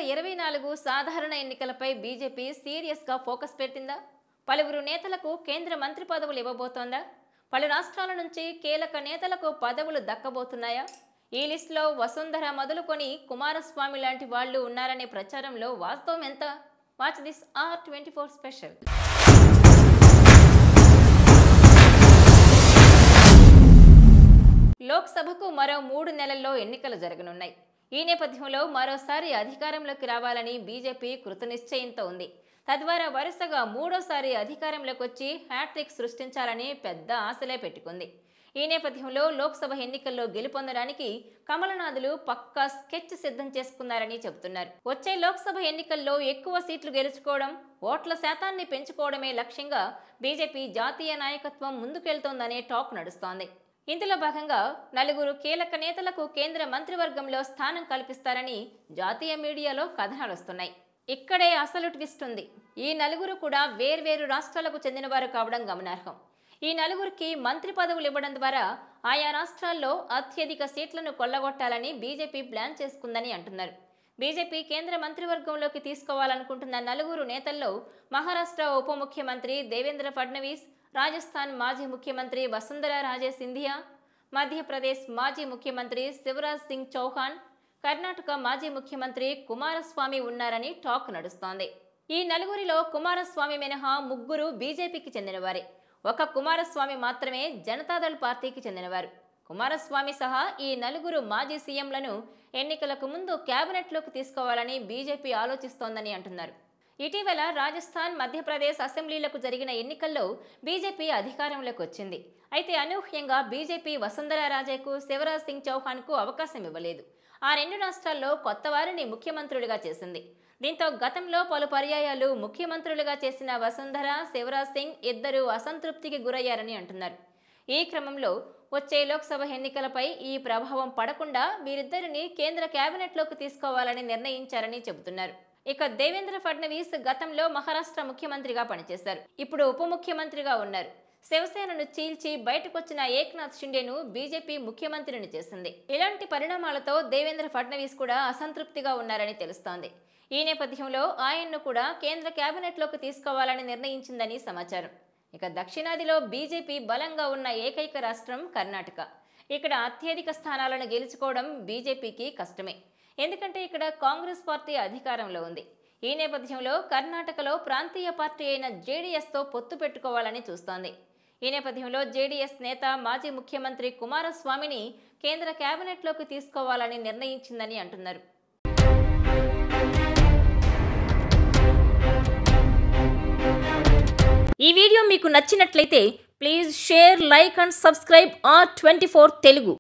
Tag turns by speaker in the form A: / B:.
A: 2024 సాధారణ ఎన్నికలపై BJP serious గా ఫోకస్ పెట్టిందా? పలువురు నేతలకు కేంద్ర మంత్రి పదవులు ఇవ్వబోతోందా? పలు రాష్ట్రాల నుంచి కీలక నేతలకు పదవులు దక్కబోతున్నాయా? ఈ లిస్టులో వసుంధర మొదలుకొని కుమారస్వామి లాంటి వాళ్ళు ఉన్నారనే ప్రచారంలో వాస్తవం ఎంత? Watch this R24 special. లోక్సభకు మరో 3 నెలల్లో ఎన్నికలు జరగనున్నాయి. ఈ నేపథ్యంలో మరోసారి అధికారంలోకి రావాలని బీజేపీ కృతనిశ్చయంతో ఉంది. తద్వారా వరుసగా మూడోసారి అధికారంలోకి వచ్చి హ్యాట్రిక్ సృష్టించాలని పెద్ద ఆశలే పెట్టుకుంది. ఈ నేపథ్యంలో లోక్సభ ఎన్నికల్లో గెలుపొందడానికి కమలనాథులు పక్కా స్కెచ్ సిద్ధం చేసుకున్నారని చెబుతున్నారు. వచ్చే లోక్సభ ఎన్నికల్లో ఎక్కువ సీట్లు గెలుచుకోవడం, ఓట్ల శాతాన్ని పెంచుకోవడమే లక్ష్యంగా బీజేపీ జాతీయ నాయకత్వం ముందుకెళ్తోందనే టాక్ నడుస్తోంది. ఇందులో భాగంగా 4 కీలక నేతలకు కేంద్ర మంత్రివర్గంలో స్థానం కల్పిస్తారని జాతీయ మీడియాలో కథనాలు వస్తున్నాయి. ఇక్కడే అసలు ట్విస్ట్ ఉంది. ఈ 4 కూడా వేర్వేరు రాష్ట్రాలకు చెందినవారు కావడం గమనార్హం. ఈ 4కి మంత్రి పదవులు ఇవ్వడం ద్వారా ఆయా రాష్ట్రాల్లో అత్యధిక సీట్లను కొల్లగొట్టాలని బీజేపీ ప్లాన్ చేసుకుందని అంటున్నారు. బీజేపీ కేంద్ర మంత్రివర్గంలోకి తీసుకోవాలనుకుంటున్న 4 నేతల్లో మహారాష్ట్ర ఉప ముఖ్యమంత్రి దేవేంద్ర ఫడ్నవీస్, రాజస్థాన్ మాజీ ముఖ్యమంత్రి వసుంధర రాజే సింధియా, మధ్యప్రదేశ్ మాజీ ముఖ్యమంత్రి శివరాజ్ సింగ్ చౌహాన్, కర్ణాటక మాజీ ముఖ్యమంత్రి కుమారస్వామి ఉన్నారని టాక్ నడుస్తోంది. ఈ 4 కుమారస్వామి మినహా 3 బీజేపీకి చెందినవారే. ఒక కుమారస్వామి మాత్రమే జనతాదళ్ పార్టీకి చెందినవారు. కుమారస్వామి సహా ఈ 4 మాజీ సీఎంలను ఎన్నికలకు ముందు కేబినెట్లోకి తీసుకోవాలని బీజేపీ ఆలోచిస్తోందని అంటున్నారు. ఇటీవల రాజస్థాన్, మధ్యప్రదేశ్ అసెంబ్లీలకు జరిగిన ఎన్నికల్లో బీజేపీ అధికారంలోకి వచ్చింది. అయితే అనూహ్యంగా బీజేపీ వసుంధర రాజేకు, శివరాజ్ సింగ్ చౌహాన్కు అవకాశం ఇవ్వలేదు. ఆ 2 రాష్ట్రాల్లో కొత్త వారిని ముఖ్యమంత్రులుగా చేసింది. దీంతో గతంలో పలు పర్యాయాలు ముఖ్యమంత్రులుగా చేసిన వసుంధర, శివరాజ్ సింగ్ ఇద్దరూ అసంతృప్తికి గురయ్యారని అంటున్నారు. ఈ క్రమంలో వచ్చే లోక్సభ ఎన్నికలపై ఈ ప్రభావం పడకుండా వీరిద్దరిని కేంద్ర కేబినెట్లోకి తీసుకోవాలని నిర్ణయించారని చెబుతున్నారు. ఇక దేవేంద్ర ఫడ్నవీస్ గతంలో మహారాష్ట్ర ముఖ్యమంత్రిగా పనిచేశారు. ఇప్పుడు ఉప ముఖ్యమంత్రిగా ఉన్నారు. శివసేనను చీల్చి బయటకొచ్చిన ఏక్నాథ్ షిండేను బీజేపీ ముఖ్యమంత్రిని చేసింది. ఇలాంటి పరిణామాలతో దేవేంద్ర ఫడ్నవీస్ కూడా అసంతృప్తిగా ఉన్నారని తెలుస్తోంది. ఈ నేపథ్యంలో ఆయన్ను కూడా కేంద్ర కేబినెట్లోకి తీసుకోవాలని నిర్ణయించిందని సమాచారం. ఇక దక్షిణాదిలో బీజేపీ బలంగా ఉన్న ఏకైక రాష్ట్రం కర్ణాటక. ఇక్కడ అత్యధిక స్థానాలను గెలుచుకోవడం బీజేపీకి కష్టమే. ఎందుకంటే ఇక్కడ కాంగ్రెస్ పార్టీ అధికారంలో ఉంది. ఈ నేపథ్యంలో కర్ణాటకలో ప్రాంతీయ పార్టీ అయిన జేడీఎస్తో పొత్తు పెట్టుకోవాలని చూస్తోంది. ఈ నేపథ్యంలో జేడీఎస్ నేత మాజీ ముఖ్యమంత్రి కుమారస్వామిని కేంద్ర కేబినెట్లోకి తీసుకోవాలని నిర్ణయించిందని అంటున్నారు. ఈ వీడియో మీకు నచ్చినట్లయితే please share, like and subscribe R24 Telugu.